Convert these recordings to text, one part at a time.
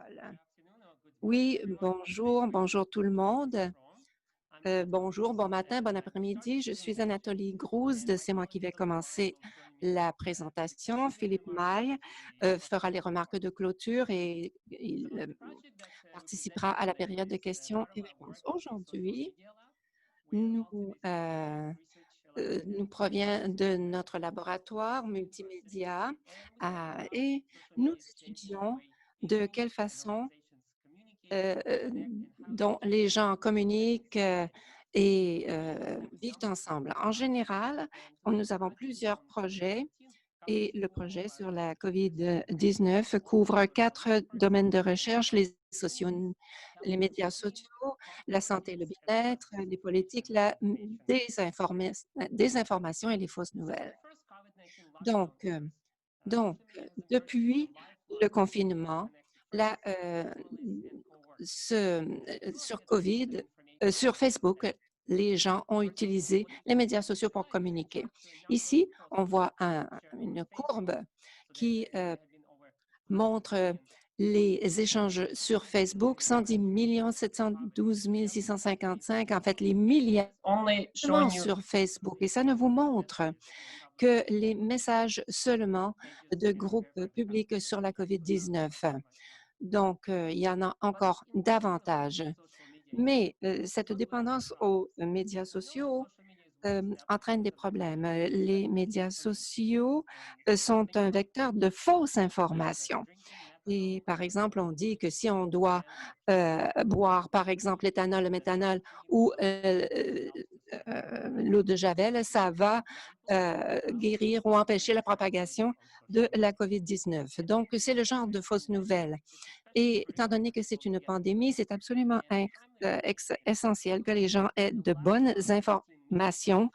parole. Oui, bonjour tout le monde. Bonjour, bon matin, bon après-midi. Je suis Anatolie Grouzd. C'est moi qui vais commencer la présentation. Philippe Maille fera les remarques de clôture et il participera à la période de questions et réponses. Aujourd'hui, nous, nous provient de notre laboratoire multimédia et nous étudions de quelle façon euh, dont les gens communiquent et vivent ensemble. En général, nous avons plusieurs projets et le projet sur la COVID-19 couvre 4 domaines de recherche, les médias sociaux, la santé et le bien-être, les politiques, la désinformation et les fausses nouvelles. Donc, euh, depuis le confinement, la, sur COVID, sur Facebook, les gens ont utilisé les médias sociaux pour communiquer. Ici, on voit une courbe qui montre les échanges sur Facebook, 110 712 655, en fait, les milliards sur Facebook. Et ça ne vous montre que les messages seulement de groupes publics sur la COVID-19. Donc, il y en a encore davantage. Mais cette dépendance aux médias sociaux entraîne des problèmes. Les médias sociaux sont un vecteur de fausses informations. Et par exemple, on dit que si on doit boire, par exemple, l'éthanol, le méthanol ou l'eau de Javel, ça va guérir ou empêcher la propagation de la COVID-19. Donc, c'est le genre de fausses nouvelles. Et étant donné que c'est une pandémie, c'est absolument essentiel que les gens aient de bonnes informations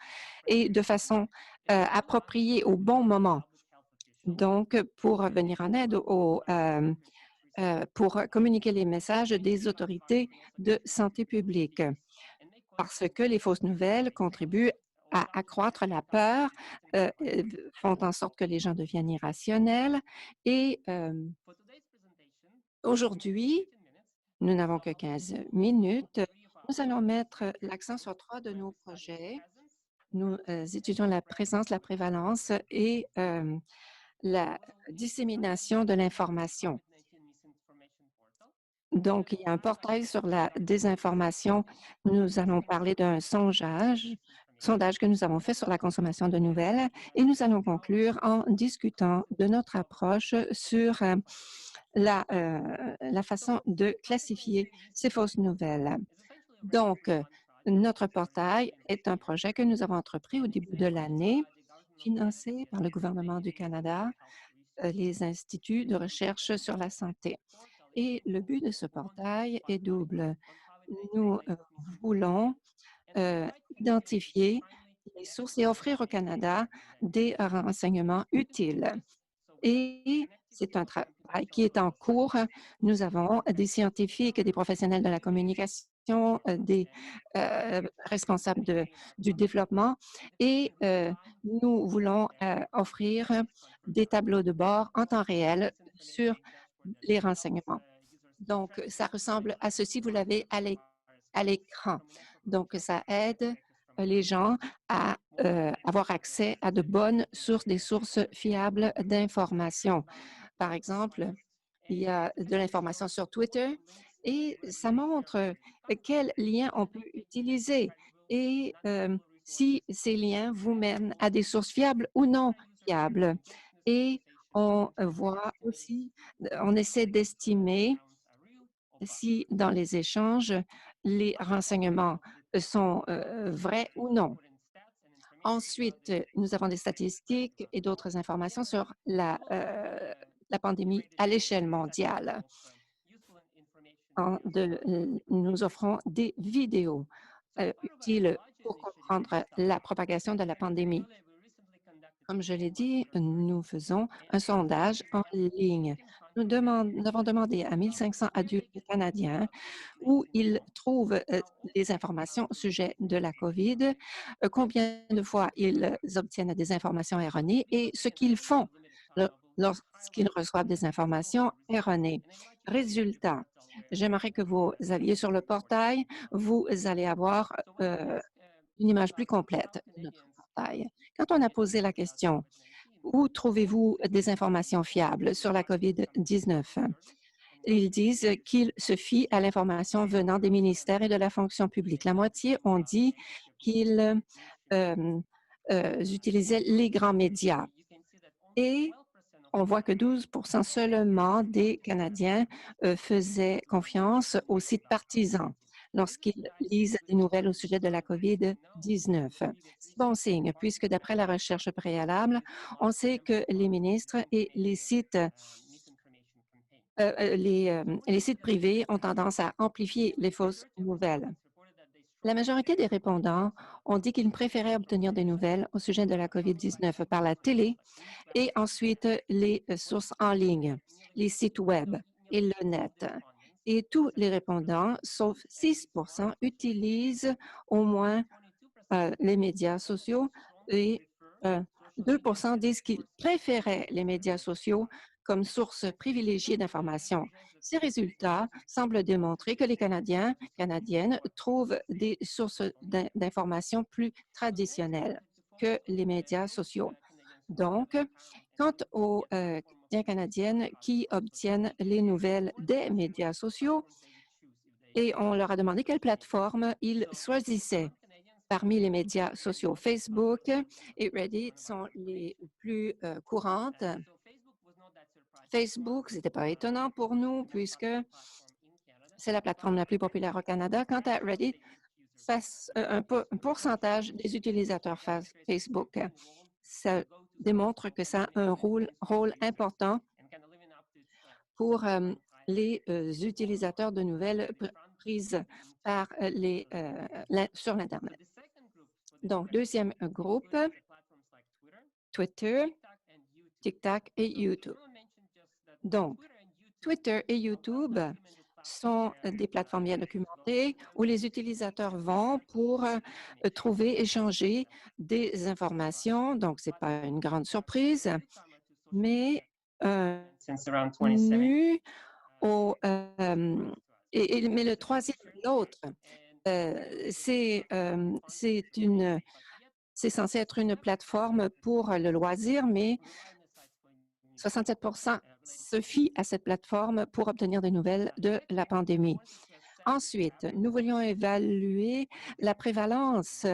et de façon appropriée au bon moment. Donc, pour venir en aide pour communiquer les messages des autorités de santé publique, parce que les fausses nouvelles contribuent à accroître la peur, font en sorte que les gens deviennent irrationnels. Et aujourd'hui, nous n'avons que 15 minutes. Nous allons mettre l'accent sur 3 de nos projets. Nous étudions la présence, la prévalence et la dissémination de l'information. Donc, il y a un portail sur la désinformation. Nous allons parler d'un sondage que nous avons fait sur la consommation de nouvelles et nous allons conclure en discutant de notre approche sur la façon de classifier ces fausses nouvelles. Donc, notre portail est un projet que nous avons entrepris au début de l'année, financé par le gouvernement du Canada, les instituts de recherche sur la santé. Et le but de ce portail est double. Nous voulons identifier les sources et offrir au Canada des renseignements utiles. Et c'est un travail qui est en cours. Nous avons des scientifiques, des professionnels de la communication, des responsables du développement et nous voulons offrir des tableaux de bord en temps réel sur les renseignements. Donc, ça ressemble à ceci, vous l'avez à l'écran. Donc, ça aide les gens à avoir accès à de bonnes sources, des sources fiables d'informations. Par exemple, il y a de l'information sur Twitter et ça montre quels liens on peut utiliser et si ces liens vous mènent à des sources fiables ou non fiables. Et on voit aussi, on essaie d'estimer si dans les échanges, les renseignements sont vrais ou non. Ensuite, nous avons des statistiques et d'autres informations sur la pandémie à l'échelle mondiale. Nous offrons des vidéos utiles pour comprendre la propagation de la pandémie. Comme je l'ai dit, nous faisons un sondage en ligne. Nous avons demandé à 1500 adultes canadiens où ils trouvent des informations au sujet de la COVID, combien de fois ils obtiennent des informations erronées et ce qu'ils font lorsqu'ils reçoivent des informations erronées. Résultat, j'aimerais que vous alliez sur le portail, vous allez avoir une image plus complète de notre portail. Quand on a posé la question, où trouvez-vous des informations fiables sur la COVID-19? Ils disent qu'ils se fient à l'information venant des ministères et de la fonction publique. La moitié ont dit qu'ils utilisaient les grands médias. Et on voit que 12 seulement des Canadiens faisaient confiance aux sites partisans lorsqu'ils lisent des nouvelles au sujet de la COVID-19. C'est bon signe, puisque d'après la recherche préalable, on sait que les ministres et les sites privés ont tendance à amplifier les fausses nouvelles. La majorité des répondants ont dit qu'ils préféraient obtenir des nouvelles au sujet de la COVID-19 par la télé et ensuite les sources en ligne, les sites Web et le net. Et tous les répondants, sauf 6 utilisent au moins les médias sociaux et 2 disent qu'ils préféraient les médias sociaux comme source privilégiée d'informations. Ces résultats semblent démontrer que les Canadiens, Canadiennes trouvent des sources d'informations plus traditionnelles que les médias sociaux. Donc, quant aux Canadiens, Canadiennes qui obtiennent les nouvelles des médias sociaux, et on leur a demandé quelle plateforme ils choisissaient. Parmi les médias sociaux, Facebook et Reddit sont les plus courantes. Facebook, ce n'était pas étonnant pour nous puisque c'est la plateforme la plus populaire au Canada. Quant à Reddit, un pourcentage des utilisateurs Facebook. Ça démontre que ça a un rôle important pour les utilisateurs de nouvelles prises par sur l'Internet. Donc, deuxième groupe, Twitter, TikTok et YouTube. Donc, Twitter et YouTube sont des plateformes bien documentées où les utilisateurs vont pour trouver, échanger des informations. Donc, ce n'est pas une grande surprise, mais nu au, mais le troisième, l'autre, c'est censé être une plateforme pour le loisir, mais 67 se fient à cette plateforme pour obtenir des nouvelles de la pandémie. Ensuite, nous voulions évaluer la prévalence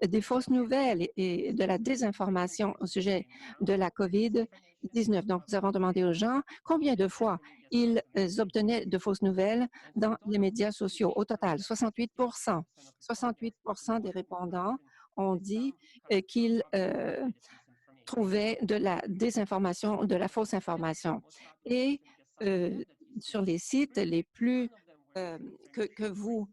des fausses nouvelles et de la désinformation au sujet de la COVID-19. Donc, nous avons demandé aux gens combien de fois ils obtenaient de fausses nouvelles dans les médias sociaux. Au total, 68 68 des répondants ont dit qu'ils trouvaient de la désinformation, de la fausse information. Et sur les sites les plus que vous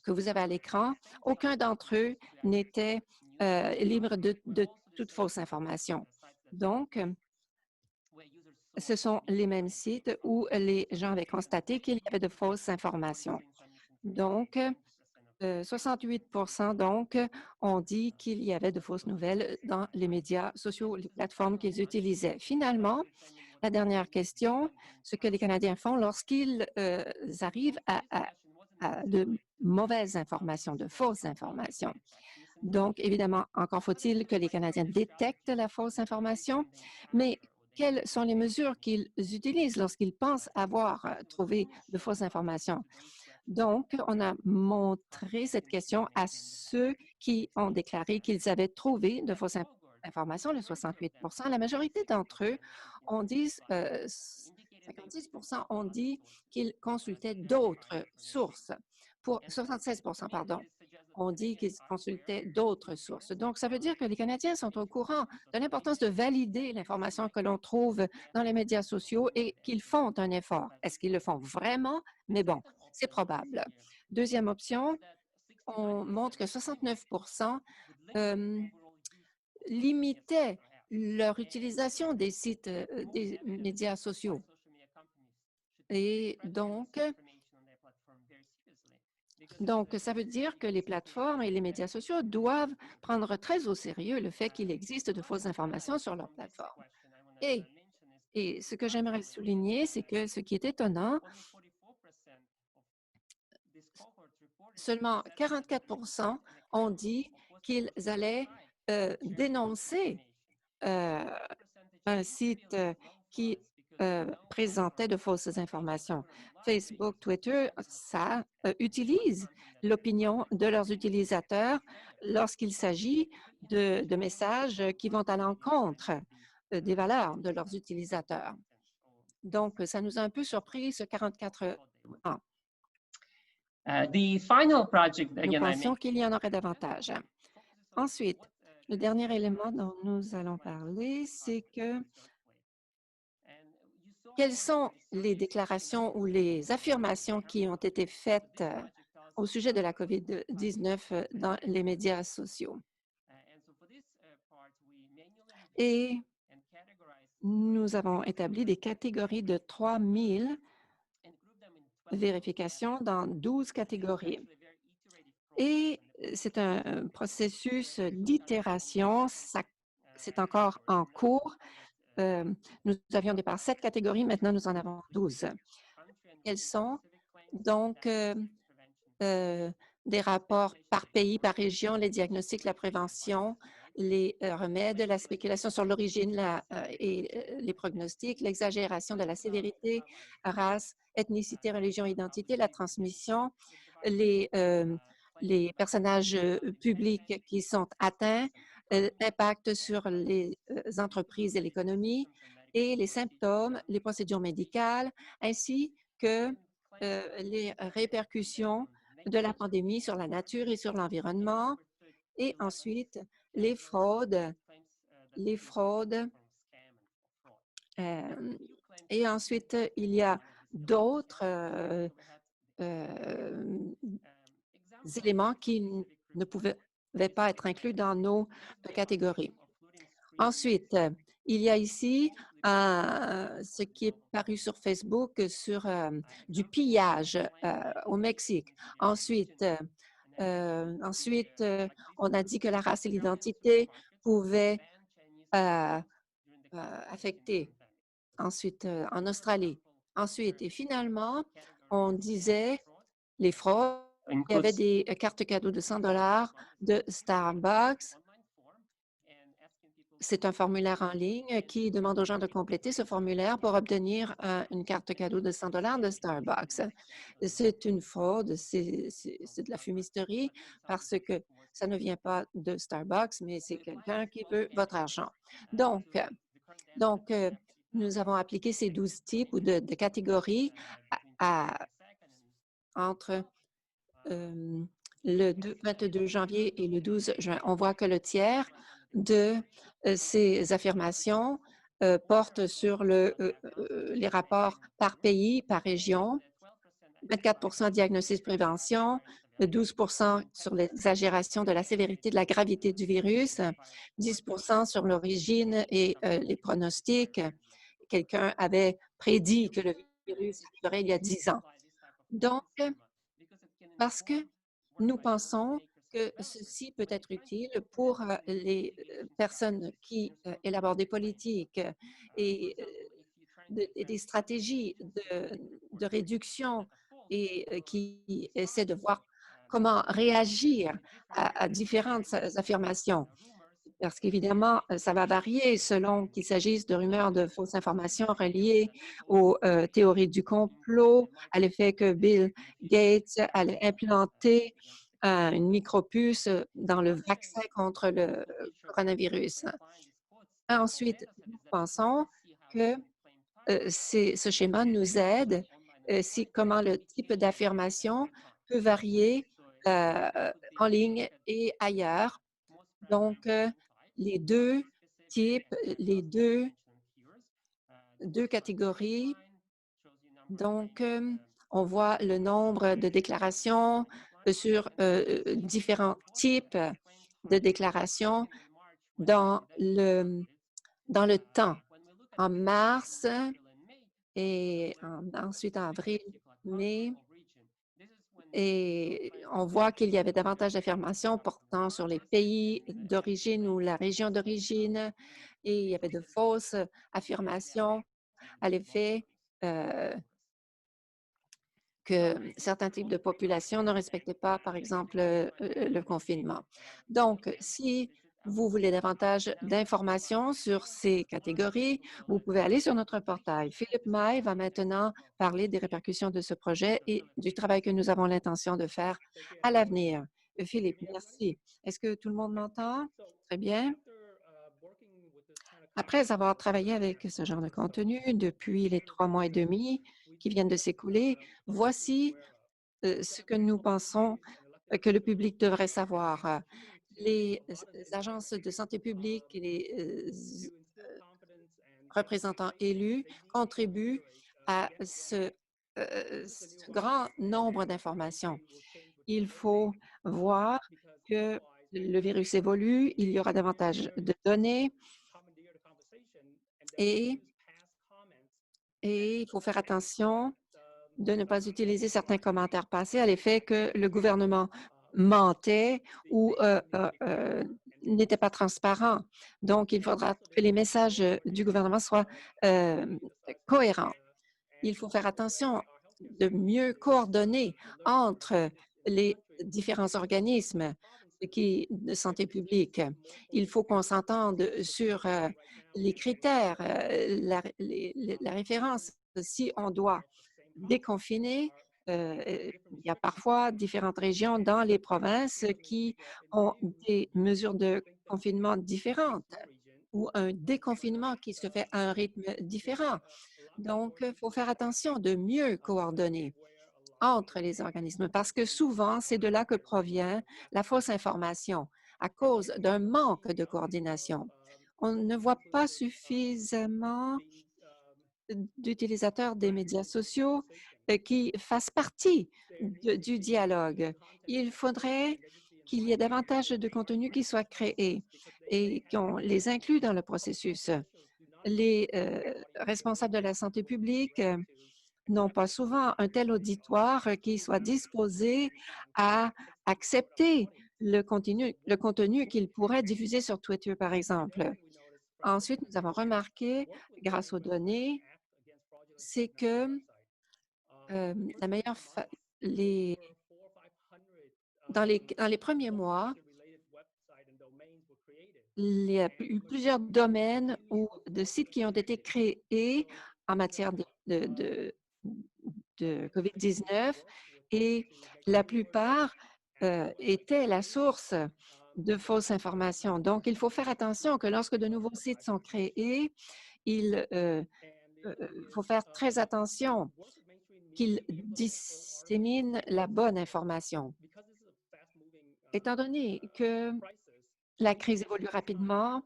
avez à l'écran, aucun d'entre eux n'était libre de toute fausse information. Donc, ce sont les mêmes sites où les gens avaient constaté qu'il y avait de fausses informations. Donc, 68 donc ont dit qu'il y avait de fausses nouvelles dans les médias sociaux, les plateformes qu'ils utilisaient. Finalement, la dernière question, ce que les Canadiens font lorsqu'ils arrivent à de mauvaises informations, de fausses informations. Donc, évidemment, encore faut-il que les Canadiens détectent la fausse information, mais quelles sont les mesures qu'ils utilisent lorsqu'ils pensent avoir trouvé de fausses informations? Donc, on a montré cette question à ceux qui ont déclaré qu'ils avaient trouvé de fausses informations, le 68 La majorité d'entre eux ont dit, 56 ont dit qu'ils consultaient d'autres sources. Pour 76 pardon, ont dit qu'ils consultaient d'autres sources. Donc, ça veut dire que les Canadiens sont au courant de l'importance de valider l'information que l'on trouve dans les médias sociaux et qu'ils font un effort. Est-ce qu'ils le font vraiment? Mais bon, c'est probable. Deuxième option, on montre que 69 limitaient leur utilisation des sites des médias sociaux. Et donc, ça veut dire que les plateformes et les médias sociaux doivent prendre très au sérieux le fait qu'il existe de fausses informations sur leur plateforme. Et et ce que j'aimerais souligner, c'est que ce qui est étonnant, seulement 44 ont dit qu'ils allaient, dénoncer, heu, un site, qui, présentait de fausses informations. Facebook, Twitter, ça, utilise l'opinion de leurs utilisateurs lorsqu'il s'agit de messages, qui vont à l'encontre, des valeurs de leurs utilisateurs. Donc, ça nous a un peu surpris, ce 44. Nous pensions qu'il y en aurait davantage. Ensuite, le dernier élément dont nous allons parler, c'est que quelles sont les déclarations ou les affirmations qui ont été faites au sujet de la COVID-19 dans les médias sociaux? Et nous avons établi des catégories de 3000 vérifications dans 12 catégories. Et c'est un processus d'itération, c'est encore en cours. Nous avions au départ 7 catégories, maintenant nous en avons 12. Elles sont donc des rapports par pays, par région, les diagnostics, la prévention, les remèdes, la spéculation sur l'origine et les prognostics, l'exagération de la sévérité, race, ethnicité, religion, identité, la transmission, les, euh, les personnages publics qui sont atteints, l'impact sur les entreprises et l'économie, et les symptômes, les procédures médicales, ainsi que les répercussions de la pandémie sur la nature et sur l'environnement, et ensuite les fraudes, les fraudes. euh, et ensuite, il y a d'autres éléments qui ne pouvaient pas être inclus dans nos catégories. Ensuite, il y a ici ce qui est paru sur Facebook sur du pillage au Mexique. Ensuite, on a dit que la race et l'identité pouvaient affecter. Ensuite, en Australie. Ensuite, et finalement, on disait les fraudes. Il y avait des cartes cadeaux de 100 de Starbucks. C'est un formulaire en ligne qui demande aux gens de compléter ce formulaire pour obtenir une carte cadeau de 100 de Starbucks. C'est une fraude, c'est de la fumisterie parce que ça ne vient pas de Starbucks, mais c'est quelqu'un qui veut votre argent. Donc, nous avons appliqué ces 12 types ou de catégories entre le 22 janvier et le 12 juin. On voit que le tiers de ces affirmations portent sur les rapports par pays, par région, 24 diagnostic prévention, 12 sur l'exagération de la sévérité de la gravité du virus, 10 sur l'origine et les pronostics. Quelqu'un avait prédit que le virus arriverait il y a 10 ans. Donc, parce que nous pensons que ceci peut être utile pour les personnes qui élaborent des politiques et des stratégies de réduction et qui essaient de voir comment réagir à différentes affirmations. Parce qu'évidemment, ça va varier selon qu'il s'agisse de rumeurs de fausses informations reliées aux théories du complot, à l'effet que Bill Gates allait implanter une micropuce dans le vaccin contre le coronavirus. Ensuite, nous pensons que ce schéma nous aide comment le type d'affirmation peut varier en ligne et ailleurs. Donc, les deux types, les deux catégories. Donc, on voit le nombre de déclarations sur différents types de déclarations dans le temps. En mars et ensuite en avril, mai, et on voit qu'il y avait davantage d'affirmations portant sur les pays d'origine ou la région d'origine et il y avait de fausses affirmations à l'effet que certains types de populations ne respectaient pas, par exemple, le confinement. Donc, si vous voulez davantage d'informations sur ces catégories, vous pouvez aller sur notre portail. Philippe May va maintenant parler des répercussions de ce projet et du travail que nous avons l'intention de faire à l'avenir. Philippe, merci. Est-ce que tout le monde m'entend? Très bien. Après avoir travaillé avec ce genre de contenu depuis les 3 mois et demi qui viennent de s'écouler, voici ce que nous pensons que le public devrait savoir. Les agences de santé publique et les représentants élus contribuent à ce grand nombre d'informations. Il faut voir que le virus évolue, il y aura davantage de données et, et il faut faire attention de ne pas utiliser certains commentaires passés à l'effet que le gouvernement mentait ou n'était pas transparent. Donc, il faudra que les messages du gouvernement soient cohérents. Il faut faire attention de mieux coordonner entre les différents organismes de santé publique. Il faut qu'on s'entende sur les critères, la référence. Si on doit déconfiner, il y a parfois différentes régions dans les provinces qui ont des mesures de confinement différentes ou un déconfinement qui se fait à un rythme différent. Donc, il faut faire attention de mieux coordonner entre les organismes parce que souvent, c'est de là que provient la fausse information à cause d'un manque de coordination. On ne voit pas suffisamment d'utilisateurs des médias sociaux qui fassent partie du dialogue. Il faudrait qu'il y ait davantage de contenu qui soit créé et qu'on les inclue dans le processus. Les responsables de la santé publique n'ont pas souvent un tel auditoire qui soit disposé à accepter le contenu qu'ils pourraient diffuser sur Twitter, par exemple. Ensuite, nous avons remarqué, grâce aux données, c'est que la meilleure dans les premiers mois, il y a eu plusieurs domaines ou de sites qui ont été créés en matière de COVID-19 et la plupart étaient la source de fausses informations. Donc, il faut faire attention que lorsque de nouveaux sites sont créés, il faut faire très attention qu'ils disséminent la bonne information. Étant donné que la crise évolue rapidement,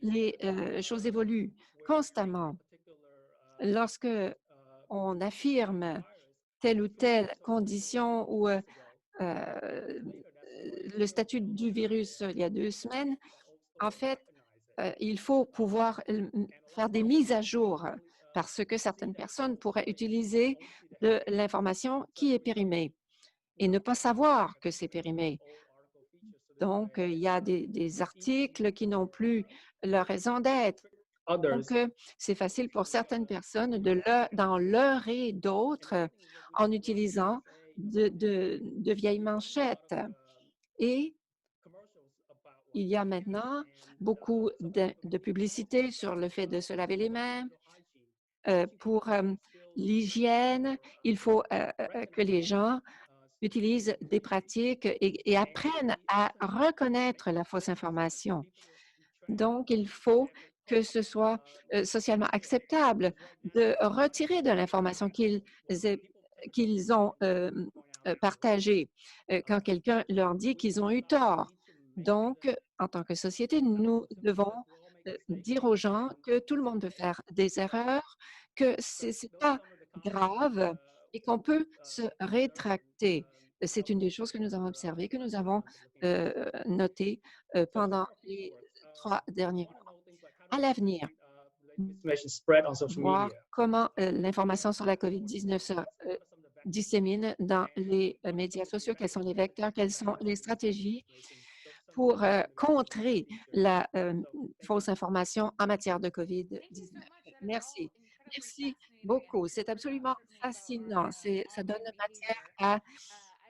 les choses évoluent constamment. Lorsque on affirme telle ou telle condition ou le statut du virus il y a 2 semaines, en fait, il faut pouvoir faire des mises à jour parce que certaines personnes pourraient utiliser de l'information qui est périmée et ne pas savoir que c'est périmé. Donc, il y a des articles qui n'ont plus leur raison d'être. Donc, c'est facile pour certaines personnes d'en leurrer d'autres en utilisant de vieilles manchettes. Et il y a maintenant beaucoup de publicité sur le fait de se laver les mains. Pour l'hygiène, il faut que les gens utilisent des pratiques et apprennent à reconnaître la fausse information. Donc, il faut que ce soit socialement acceptable de retirer de l'information qu'ils ont partagée quand quelqu'un leur dit qu'ils ont eu tort. Donc, en tant que société, nous devons dire aux gens que tout le monde peut faire des erreurs, que ce n'est pas grave et qu'on peut se rétracter. C'est une des choses que nous avons observées, que nous avons notées pendant les 3 derniers mois. À l'avenir, voir comment l'information sur la COVID-19 dissémine dans les médias sociaux, quels sont les vecteurs, quelles sont les stratégies pour contrer la fausse information en matière de COVID-19. Merci. Merci beaucoup. C'est absolument fascinant. Ça donne matière à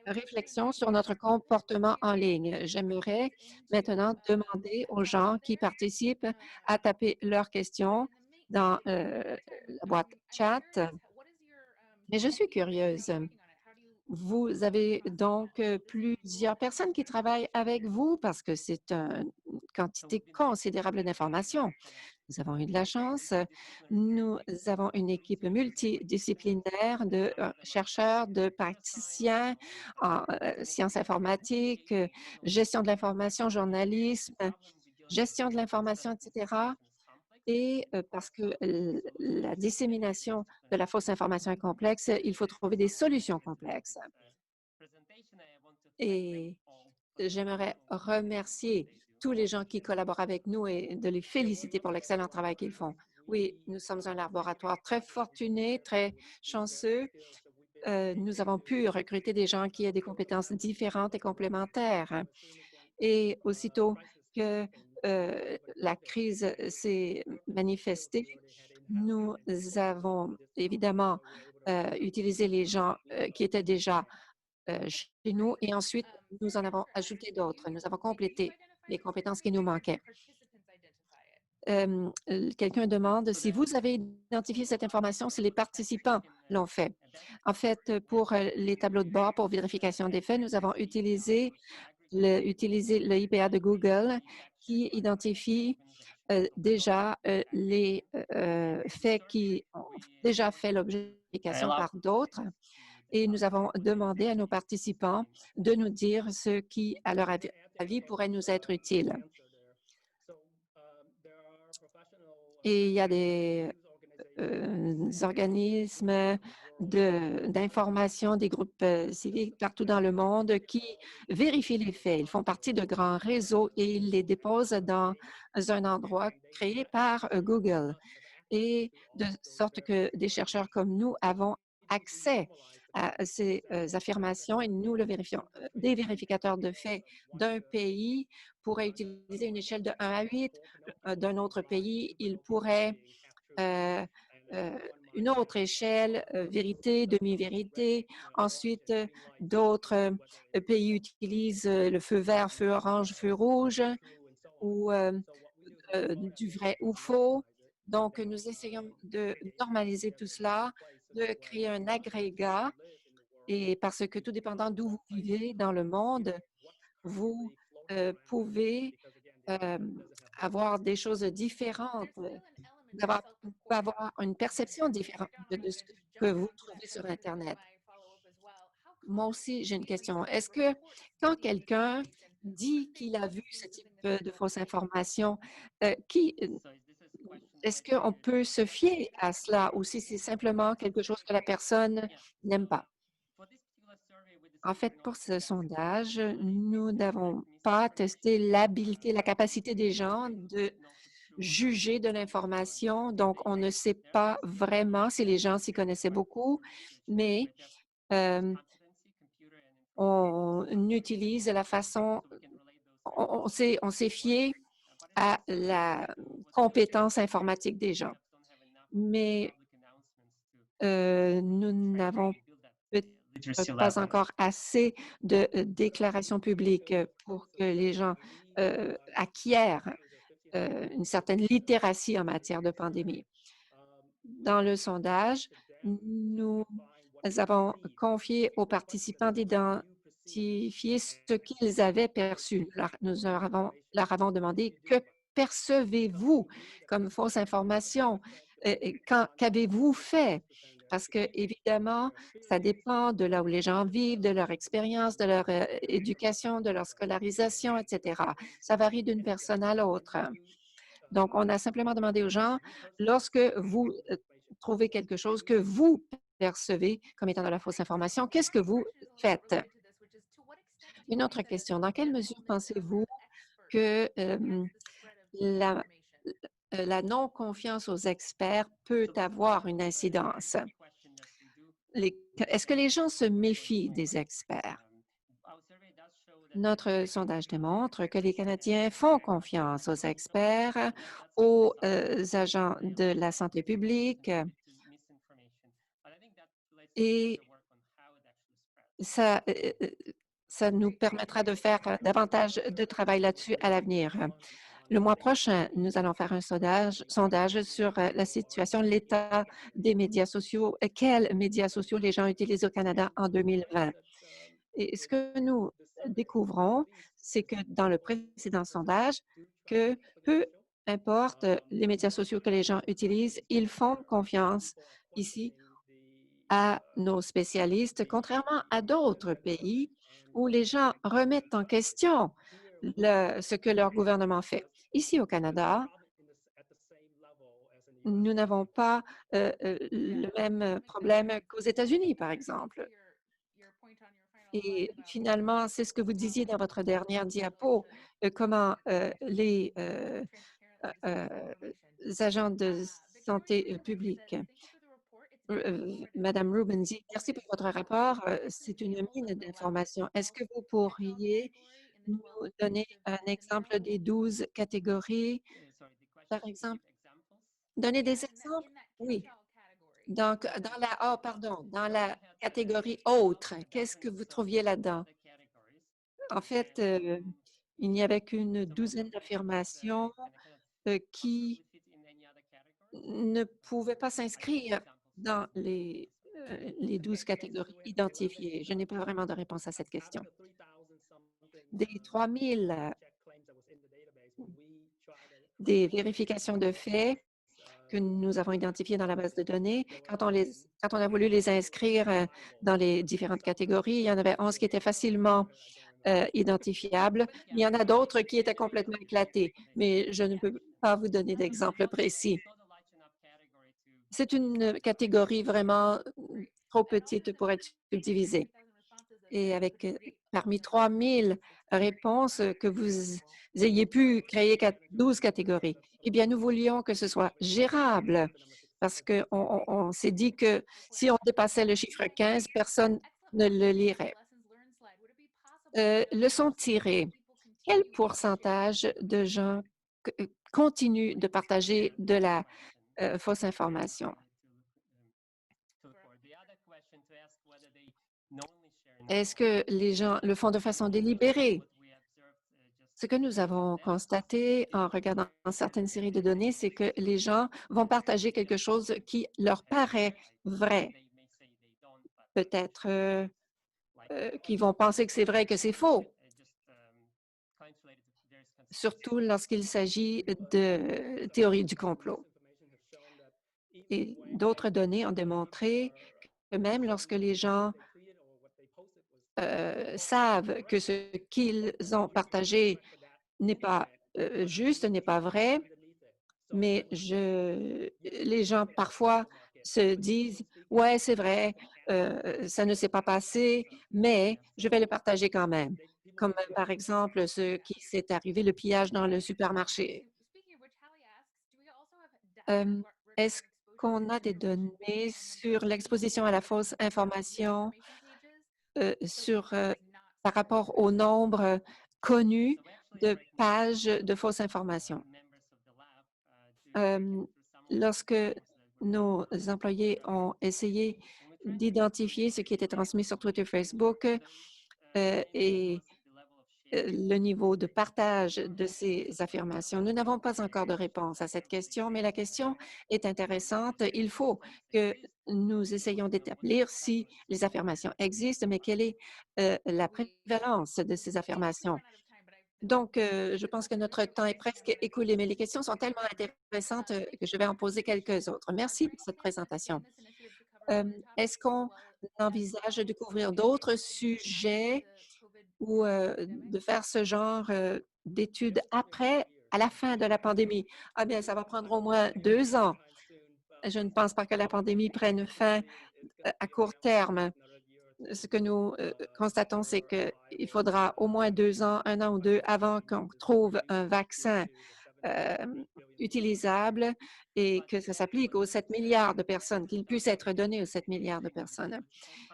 réflexion sur notre comportement en ligne. J'aimerais maintenant demander aux gens qui participent à taper leurs questions dans la boîte chat. Mais je suis curieuse. Vous avez donc plusieurs personnes qui travaillent avec vous parce que c'est une quantité considérable d'informations. Nous avons eu de la chance. Nous avons une équipe multidisciplinaire de chercheurs, de praticiens en sciences informatiques, gestion de l'information, journalisme, gestion de l'information, etc. Et parce que la dissémination de la fausse information est complexe, il faut trouver des solutions complexes. Et j'aimerais remercier tous les gens qui collaborent avec nous et de les féliciter pour l'excellent travail qu'ils font. Oui, nous sommes un laboratoire très fortuné, très chanceux. Nous avons pu recruter des gens qui aient des compétences différentes et complémentaires. Et aussitôt que la crise s'est manifestée, nous avons évidemment utilisé les gens qui étaient déjà chez nous et ensuite nous en avons ajouté d'autres. Nous avons complété les compétences qui nous manquaient. Quelqu'un demande si vous avez identifié cette information, si les participants l'ont fait. En fait, pour les tableaux de bord pour vérification des faits, nous avons utilisé le IPA de Google qui identifie déjà les faits qui ont déjà fait l'objet de vérification par d'autres. Et nous avons demandé à nos participants de nous dire ce qui, à leur avis, pourrait nous être utile. Et il y a des organismes d'information, des groupes civiques partout dans le monde qui vérifient les faits. Ils font partie de grands réseaux et ils les déposent dans un endroit créé par Google. Et de sorte que des chercheurs comme nous avons accès à ces affirmations et nous le vérifions. Des vérificateurs de faits d'un pays pourraient utiliser une échelle de 1 à 8. D'un autre pays, ils pourraient euh, euh, une autre échelle, vérité, demi-vérité. Ensuite, d'autres pays utilisent le feu vert, feu orange, feu rouge ou du vrai ou faux. Donc, nous essayons de normaliser tout cela, de créer un agrégat et parce que tout dépendant d'où vous vivez dans le monde, vous pouvez euh, avoir des choses différentes, vous pouvez avoir une perception différente de ce que vous trouvez sur Internet. Moi aussi, j'ai une question. Est-ce que quand quelqu'un dit qu'il a vu ce type de fausse information, qui est-ce qu'on peut se fier à cela ou si c'est simplement quelque chose que la personne n'aime pas? En fait, pour ce sondage, nous n'avons pas testé l'habileté, la capacité des gens de juger de l'information. Donc, on ne sait pas vraiment si les gens s'y connaissaient beaucoup, mais on utilise la façon, on s'est fié à la compétence informatique des gens. Mais nous n'avons peut-être pas encore assez de déclarations publiques pour que les gens acquièrent une certaine littératie en matière de pandémie. Dans le sondage, nous avons confié aux participants d'identifier ce qu'ils avaient perçu. Nous leur avons demandé que percevez-vous comme fausse information? Qu'avez-vous fait? Parce que, évidemment, ça dépend de là où les gens vivent, de leur expérience, de leur éducation, de leur scolarisation, etc. Ça varie d'une personne à l'autre. Donc, on a simplement demandé aux gens, lorsque vous trouvez quelque chose que vous percevez comme étant de la fausse information, qu'est-ce que vous faites? Une autre question, dans quelle mesure pensez-vous que la, la non-confiance aux experts peut avoir une incidence? est-ce que les gens se méfient des experts? Notre sondage démontre que les Canadiens font confiance aux experts, aux agents de la santé publique et ça, ça nous permettra de faire davantage de travail là-dessus à l'avenir. Le mois prochain, nous allons faire un sondage sur la situation, l'état des médias sociaux, quels médias sociaux les gens utilisent au Canada en 2020. Et ce que nous découvrons, c'est que dans le précédent sondage, que peu importe les médias sociaux que les gens utilisent, ils font confiance ici à nos spécialistes, contrairement à d'autres pays où les gens remettent en question ce que leur gouvernement fait. Ici au Canada, nous n'avons pas le même problème qu'aux États-Unis, par exemple. Et finalement, c'est ce que vous disiez dans votre dernière diapo, comment agents de santé publique. Madame Rubin dit: «Merci pour votre rapport, c'est une mine d'informations. Est-ce que vous pourriez nous donner un exemple des 12 catégories, par exemple?» Donner des exemples? Oui. Donc, dans la catégorie «Autres», qu'est-ce que vous trouviez là-dedans? En fait, il n'y avait qu'une douzaine d'affirmations, qui ne pouvaient pas s'inscrire dans les 12 catégories identifiées. Je n'ai pas vraiment de réponse à cette question. Des 3000 des vérifications de faits que nous avons identifiées dans la base de données, quand on a voulu les inscrire, dans les différentes catégories, il y en avait 11 qui étaient facilement identifiables. Il y en a d'autres qui étaient complètement éclatés, mais je ne peux pas vous donner d'exemple précis. C'est une catégorie vraiment trop petite pour être subdivisée. Et avec parmi 3000 réponses, que vous ayez pu créer 12 catégories, eh bien, nous voulions que ce soit gérable parce qu'on on s'est dit que si on dépassait le chiffre 15, personne ne le lirait. Leçon tirée. Quel pourcentage de gens continuent de partager de la fausse information? Est-ce que les gens le font de façon délibérée? Ce que nous avons constaté en regardant certaines séries de données, c'est que les gens vont partager quelque chose qui leur paraît vrai. Peut-être qu'ils vont penser que c'est vrai, que c'est faux, surtout lorsqu'il s'agit de théories du complot. Et d'autres données ont démontré que même lorsque les gens savent que ce qu'ils ont partagé n'est pas juste, n'est pas vrai, mais les gens parfois se disent: «Ouais, c'est vrai, ça ne s'est pas passé, mais je vais le partager quand même». Comme par exemple ce qui s'est arrivé, le pillage dans le supermarché. Hem, Est-ce qu'on a des données sur l'exposition à la fausse information, sur, par rapport au nombre connu de pages de fausses informations? Hem, Lorsque nos employés ont essayé d'identifier ce qui était transmis sur Twitter, Facebook, et le niveau de partage de ces affirmations. Nous n'avons pas encore de réponse à cette question, mais la question est intéressante. Il faut que nous essayions d'établir si les affirmations existent, mais quelle est la prévalence de ces affirmations. Donc, je pense que notre temps est presque écoulé, mais les questions sont tellement intéressantes que je vais en poser quelques autres. Merci pour cette présentation. Est-ce qu'on envisage de couvrir d'autres sujets ou de faire ce genre d'études après, à la fin de la pandémie? Ah bien, ça va prendre au moins 2 ans. Je ne pense pas que la pandémie prenne fin à court terme. Ce que nous constatons, c'est qu'il faudra au moins 2 ans, 1 an ou 2 avant qu'on trouve un vaccin utilisable et que ça s'applique aux 7 milliards de personnes, qu'il puisse être donné aux 7 milliards de personnes.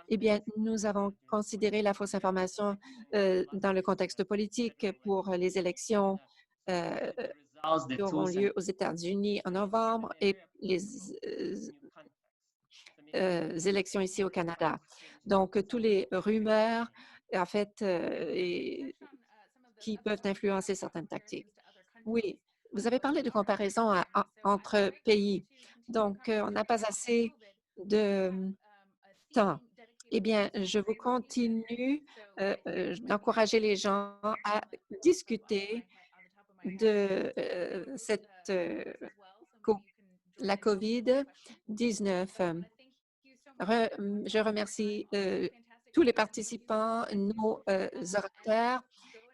Eh bien, nous avons considéré la fausse information dans le contexte politique pour les élections euh, qui auront lieu aux États-Unis en novembre et les élections ici au Canada. Donc, tous les rumeurs, en fait, qui peuvent influencer certaines tactiques. Oui, vous avez parlé de comparaison entre pays. Donc, on n'a pas assez de temps. Eh bien, je vous continue d'encourager les gens à discuter de la COVID-19. Je remercie tous les participants, nos orateurs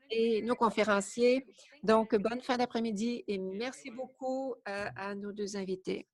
et nos conférenciers. Donc, bonne fin d'après-midi et merci beaucoup à nos deux invités.